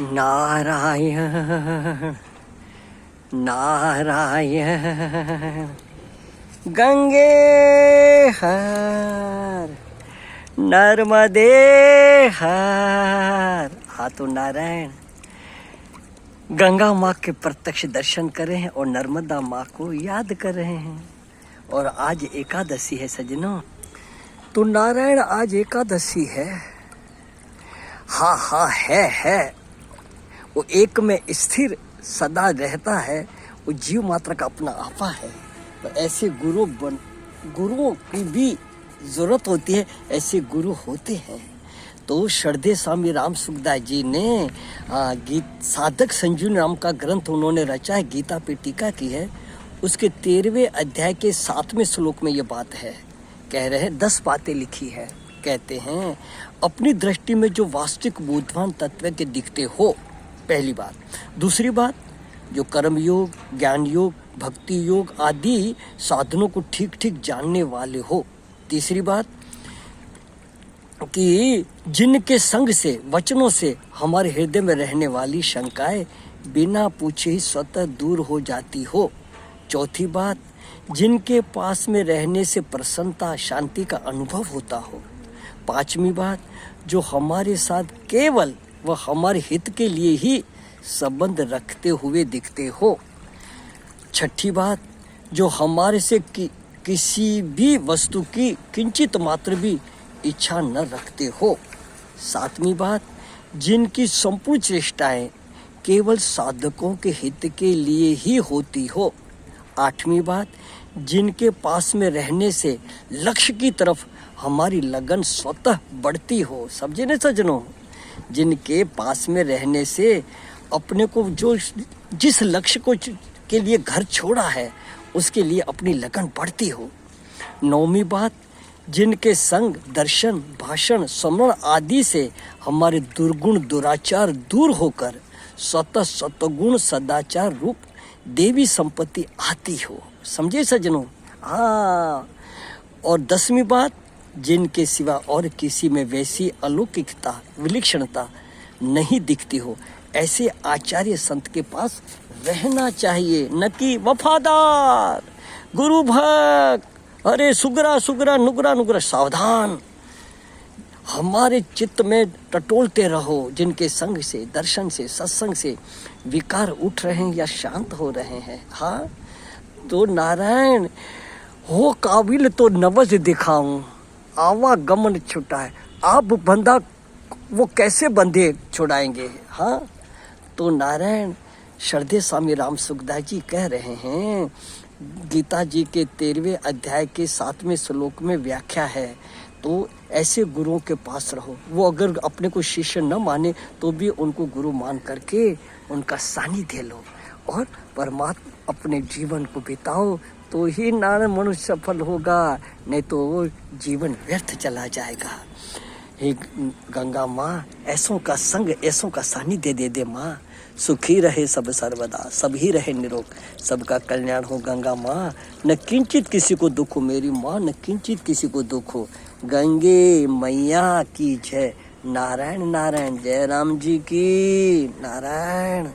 नारायण नारायण गंगे हर नर्मदे हर। हाँ तो नारायण गंगा माँ के प्रत्यक्ष दर्शन कर रहे हैं और नर्मदा माँ को याद कर रहे हैं। और आज एकादशी है सज्जनों। तो नारायण आज एकादशी है। हाँ हाँ है वो एक में स्थिर सदा रहता है। वो जीव मात्र का अपना आपा है। तो ऐसे गुरुओं की भी जरूरत होती है। ऐसे गुरु होते हैं। तो श्रद्धेय स्वामी राम सुखदास जी ने साधक संजीवनी नाम का ग्रंथ उन्होंने रचा है, गीता पे टीका की है। उसके 13वें अध्याय के 7वें श्लोक में ये बात है। कह रहे हैं 10 बातें लिखी है। कहते हैं अपनी दृष्टि में जो वास्तविक बोधवान तत्व के दिखते हो, पहली बात। दूसरी बात, जो कर्म योग, ज्ञान योग, भक्ति योग आदि साधनों को ठीक ठीक जानने वाले हो। तीसरी बात कि जिनके संग से, वचनों से हमारे हृदय में रहने वाली शंकाएं बिना पूछे ही स्वतः दूर हो जाती हो। चौथी बात, जिनके पास में रहने से प्रसन्नता, शांति का अनुभव होता हो। पांचवी बात, जो हमारे साथ केवल वह हमारे हित के लिए ही संबंध रखते हुए दिखते हो। छठी बात, जो हमारे से किसी भी वस्तु की किंचित मात्र भी इच्छा न रखते हो। सातवीं बात, जिनकी संपूर्ण चेष्टाएं केवल साधकों के हित के लिए ही होती हो। आठवीं बात, जिनके पास में रहने से लक्ष्य की तरफ हमारी लगन स्वतः बढ़ती हो। समझे न सज्जनों, जिनके पास में रहने से अपने को जो जिस लक्ष्य को के लिए घर छोड़ा है उसके लिए अपनी लगन बढ़ती हो। नौवीं बात, जिनके संग, दर्शन, भाषण, स्मरण आदि से हमारे दुर्गुण दुराचार दूर होकर स्वतः सतगुण सदाचार रूप देवी संपत्ति आती हो। समझे सज्जनों। हाँ। और 10वीं बात, जिनके सिवा और किसी में वैसी अलौकिकता, विलक्षणता नहीं दिखती हो। ऐसे आचार्य संत के पास रहना चाहिए, न कि वफादार गुरु भक्त। अरे सुगरा सुगरा नुगरा नुगरा, सावधान। हमारे चित्त में टटोलते रहो। जिनके संग से, दर्शन से, सत्संग से विकार उठ रहे हैं या शांत हो रहे हैं। हाँ तो नारायण हो काबिल तो नवज दिखाऊं, आवागमन छुटा है। आप बंधा वो कैसे बंधे छुड़ाएंगे। हाँ तो नारायण श्रद्धेय स्वामी राम सुखदास जी कह रहे हैं, गीता जी के 13वें अध्याय के 7वें श्लोक में व्याख्या है। तो ऐसे गुरुओं के पास रहो। वो अगर अपने को शिष्य न माने तो भी उनको गुरु मान करके उनका सानिध्य लो और परमात्मा अपने जीवन को बिताओ। तो ही नारायण मनुष्य सफल होगा, नहीं तो वो जीवन व्यर्थ चला जाएगा। हे गंगा माँ, ऐसों का संग, ऐसों का सानिध्य दे दे माँ। सुखी रहे सब सर्वदा, सब ही रहे निरोग, सबका कल्याण हो गंगा माँ। न किंचित किसी को दुख हो मेरी माँ, न किंचित किसी को दुख हो। गंगे मैया की जय। नारायण नारायण, जय राम जी की। नारायण।